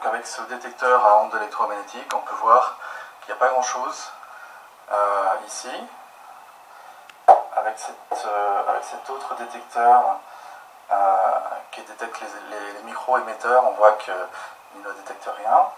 Donc avec ce détecteur à ondes électromagnétiques, on peut voir qu'il n'y a pas grand chose ici. Avec cet autre détecteur qui détecte les micro-émetteurs, on voit qu'il ne détecte rien.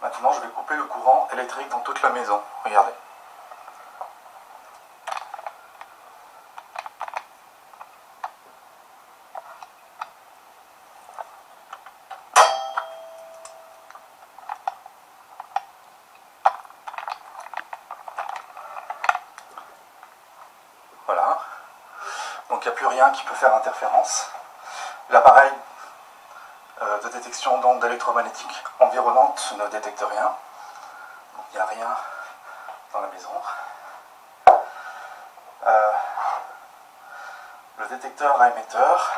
Maintenant, je vais couper le courant électrique dans toute la maison. Regardez. Voilà. Donc il n'y a plus rien qui peut faire interférence. L'appareil de détection d'ondes électromagnétiques environnantes ne détecte rien. Donc il n'y a rien dans la maison. Le détecteur à émetteur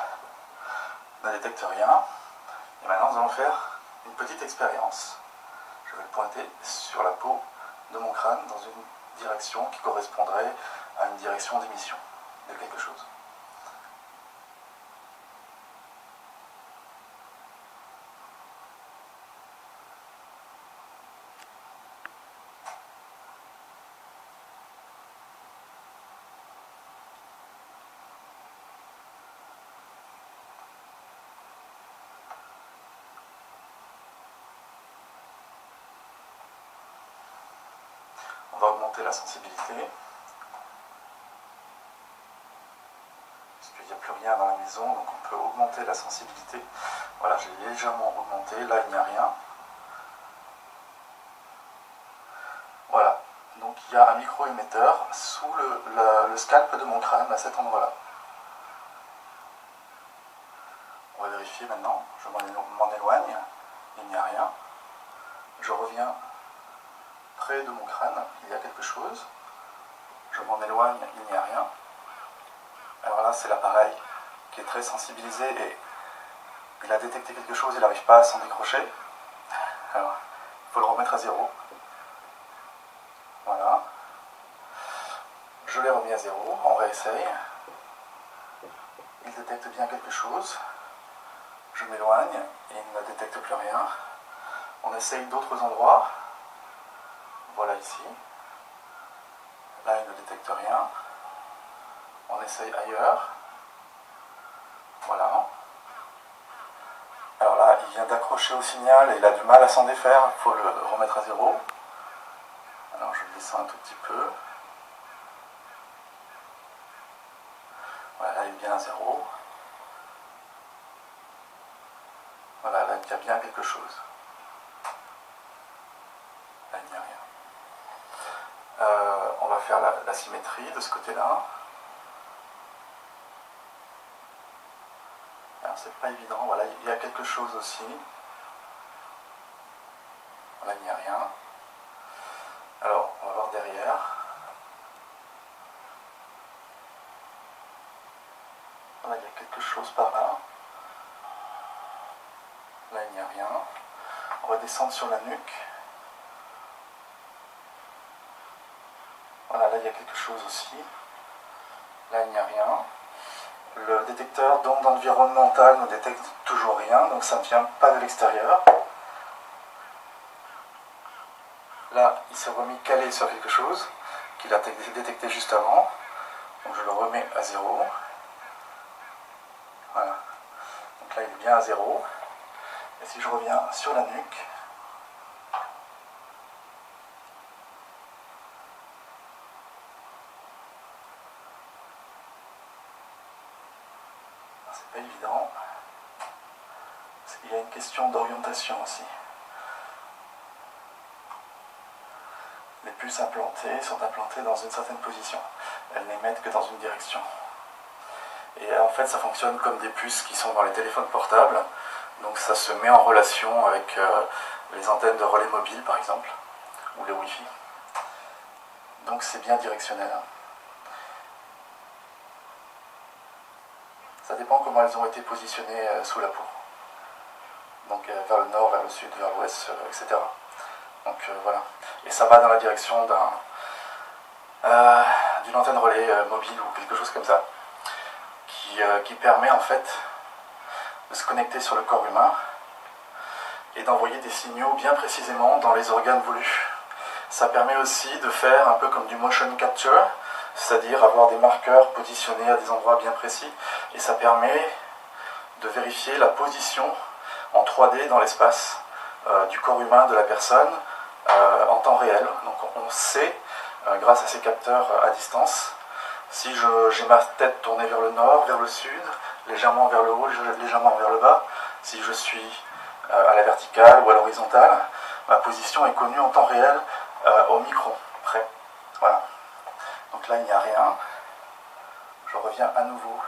ne détecte rien. Et maintenant nous allons faire une petite expérience. Je vais le pointer sur la peau de mon crâne dans une direction qui correspondrait à une direction d'émission de quelque chose. On va augmenter la sensibilité. Puisqu'il n'y a plus rien dans la maison, donc on peut augmenter la sensibilité. Voilà, j'ai légèrement augmenté, là il n'y a rien. Voilà, donc il y a un micro-émetteur sous le scalp de mon crâne, à cet endroit-là. On va vérifier maintenant, je m'en éloigne, il n'y a rien. Je reviens près de mon crâne, il y a quelque chose. Je m'en éloigne, il n'y a rien. Alors là, c'est l'appareil qui est très sensibilisé et il a détecté quelque chose, il n'arrive pas à s'en décrocher. Alors, il faut le remettre à zéro. Voilà. Je l'ai remis à zéro, on réessaye. Il détecte bien quelque chose. Je m'éloigne et il ne détecte plus rien. On essaye d'autres endroits. Voilà ici. Là, il ne détecte rien. On essaye ailleurs. Voilà. Alors là, il vient d'accrocher au signal et il a du mal à s'en défaire. Il faut le remettre à zéro. Alors je le descends un tout petit peu. Voilà, là il est bien à zéro. Voilà, là il y a bien quelque chose. Là il n'y a rien. On va faire la symétrie de ce côté-là. C'est pas évident, voilà, il y a quelque chose aussi. Là, il n'y a rien. Alors, on va voir derrière. Voilà, il y a quelque chose par là. Là, il n'y a rien. On va descendre sur la nuque. Voilà, là, il y a quelque chose aussi. Là, il n'y a rien. Le détecteur d'ondes environnementales ne détecte toujours rien, donc ça ne vient pas de l'extérieur. Là, il s'est remis calé sur quelque chose qu'il a détecté juste avant. Donc je le remets à zéro. Voilà. Donc là, il est bien à zéro. Et si je reviens sur la nuque, c'est pas évident. Il y a une question d'orientation aussi. Les puces implantées sont implantées dans une certaine position. Elles n'émettent que dans une direction. Et en fait, ça fonctionne comme des puces qui sont dans les téléphones portables. Donc ça se met en relation avec les antennes de relais mobile, par exemple, ou les Wi-Fi. Donc c'est bien directionnel. Ça dépend comment elles ont été positionnées sous la peau. Donc vers le nord, vers le sud, vers l'ouest, etc. Donc voilà. Et ça va dans la direction d'une antenne relais mobile ou quelque chose comme ça, qui permet en fait de se connecter sur le corps humain et d'envoyer des signaux bien précisément dans les organes voulus. Ça permet aussi de faire un peu comme du motion capture, c'est-à-dire avoir des marqueurs positionnés à des endroits bien précis, et ça permet de vérifier la position en 3D dans l'espace du corps humain de la personne en temps réel. Donc on sait, grâce à ces capteurs à distance, si j'ai ma tête tournée vers le nord, vers le sud, légèrement vers le haut, légèrement vers le bas, si je suis à la verticale ou à l'horizontale, ma position est connue en temps réel au micron près. Voilà. Donc là, il n'y a rien. Je reviens à nouveau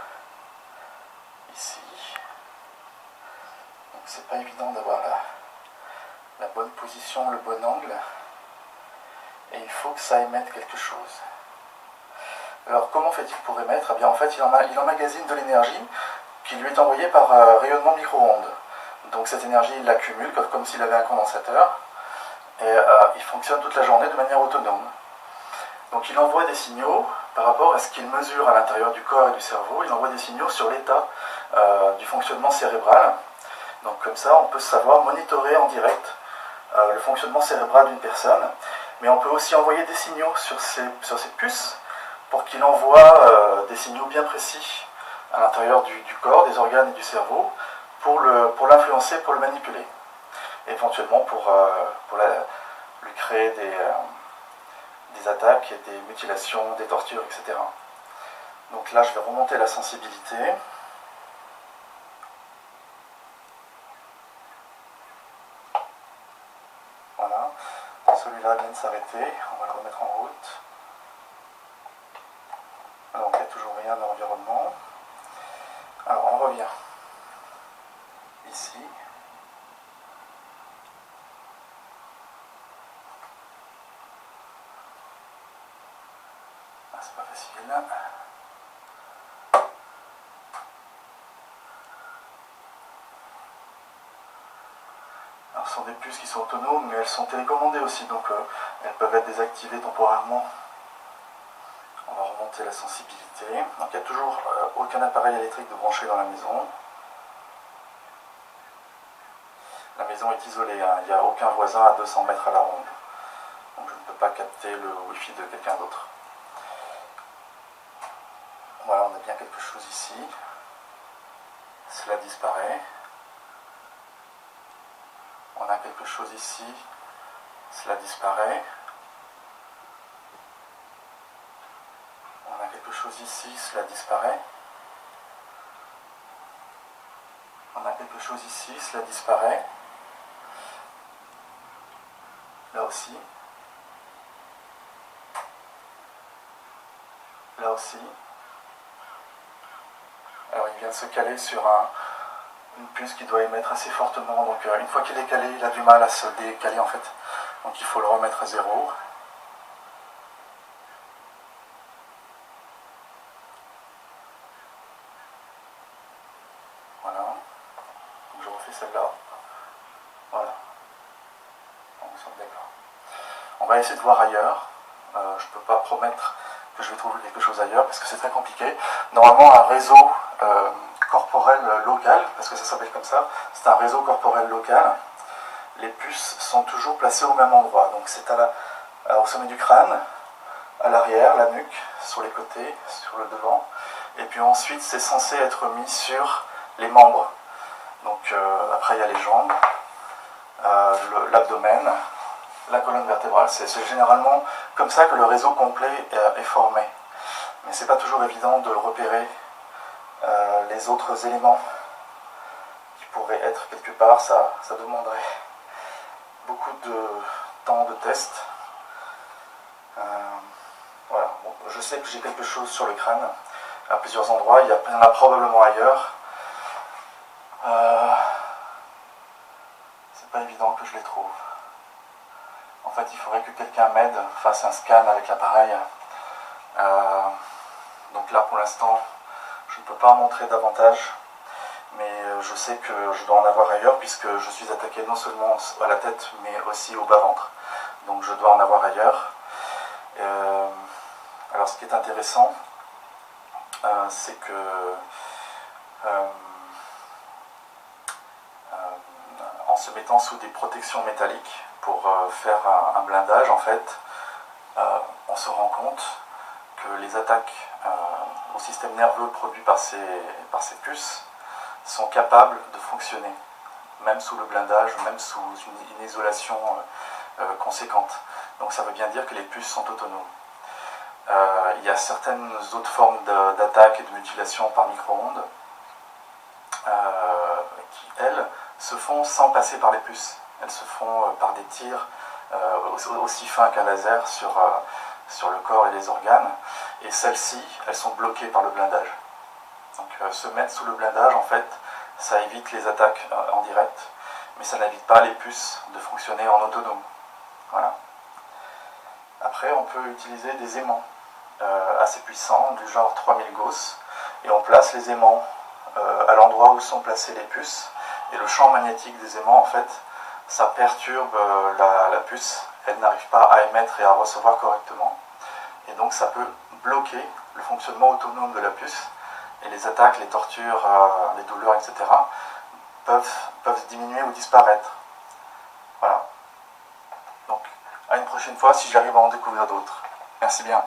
ici. Donc c'est pas évident d'avoir la bonne position, le bon angle. Et il faut que ça émette quelque chose. Alors comment fait-il pour émettre? Eh bien en fait il emmagasine de l'énergie qui lui est envoyée par rayonnement micro-ondes. Donc cette énergie il l'accumule comme s'il avait un condensateur et il fonctionne toute la journée de manière autonome. Donc il envoie des signaux par rapport à ce qu'il mesure à l'intérieur du corps et du cerveau, il envoie des signaux sur l'état du fonctionnement cérébral. Donc comme ça on peut savoir monitorer en direct le fonctionnement cérébral d'une personne, mais on peut aussi envoyer des signaux sur ces puces pour qu'il envoie des signaux bien précis à l'intérieur du corps, des organes et du cerveau, pour l'influencer, pour le manipuler. Et éventuellement pour lui créer des attaques, des mutilations, des tortures, etc. Donc là, je vais remonter la sensibilité. Voilà. Celui-là vient de s'arrêter. On va le remettre en route. Alors, il n'y a toujours rien dans l'environnement. Alors, on revient ici. Ah, c'est pas facile. Alors, ce sont des puces qui sont autonomes, mais elles sont télécommandées aussi, donc elles peuvent être désactivées temporairement. On va remonter la sensibilité. Donc il n'y a toujours aucun appareil électrique de branché dans la maison. La maison est isolée, hein. Il n'y a aucun voisin à 200 mètres à la ronde. Donc je ne peux pas capter le Wi-Fi de quelqu'un d'autre. Voilà, on a bien quelque chose ici. Cela disparaît. On a quelque chose ici. Cela disparaît. On a quelque chose ici, cela disparaît. On a quelque chose ici, cela disparaît. Là aussi. Là aussi. Alors il vient de se caler sur une puce qui doit émettre assez fortement. Donc une fois qu'il est calé, il a du mal à se décaler en fait. Donc il faut le remettre à zéro. Voilà. Donc je refais celle-là. Voilà. On semble d'accord. On va essayer de voir ailleurs. Je ne peux pas promettre que je vais trouver quelque chose ailleurs parce que c'est très compliqué. Normalement un réseau corporel local, parce que ça s'appelle comme ça, c'est un réseau corporel local. Les puces sont toujours placées au même endroit. Donc c'est au sommet du crâne, à l'arrière, la nuque, sur les côtés, sur le devant. Et puis ensuite c'est censé être mis sur les membres. Donc après il y a les jambes, l'abdomen, la colonne vertébrale. C'est généralement comme ça que le réseau complet est formé. Mais c'est pas toujours évident de repérer les autres éléments qui pourraient être quelque part. Ça demanderait beaucoup de temps de test. Voilà. Bon, je sais que j'ai quelque chose sur le crâne à plusieurs endroits. Il y en a probablement ailleurs. C'est pas évident que je les trouve. En fait, il faudrait que quelqu'un m'aide, fasse un scan avec l'appareil. Donc là, pour l'instant, je ne peux pas en montrer davantage, mais je sais que je dois en avoir ailleurs puisque je suis attaqué non seulement à la tête, mais aussi au bas-ventre. Donc je dois en avoir ailleurs. Alors ce qui est intéressant, c'est que en se mettant sous des protections métalliques pour faire un blindage, en fait, on se rend compte que les attaques au système nerveux produits par ces puces sont capables de fonctionner, même sous le blindage, même sous une isolation conséquente. Donc ça veut bien dire que les puces sont autonomes. Il y a certaines autres formes d'attaque et de mutilation par micro-ondes qui, elles, se font sans passer par les puces. Elles se font par des tirs aussi fins qu'un laser sur le corps et les organes. Et celles-ci, elles sont bloquées par le blindage. Donc se mettre sous le blindage, en fait, ça évite les attaques en direct, mais ça n'évite pas les puces de fonctionner en autonome. Voilà. Après, on peut utiliser des aimants assez puissants, du genre 3000 Gauss, et on place les aimants à l'endroit où sont placées les puces, et le champ magnétique des aimants, en fait, ça perturbe la puce, elle n'arrive pas à émettre et à recevoir correctement, et donc ça peut bloquer le fonctionnement autonome de la puce, et les attaques, les tortures, les douleurs, etc. peuvent diminuer ou disparaître. Voilà. Donc, à une prochaine fois si j'arrive à en découvrir d'autres. Merci bien.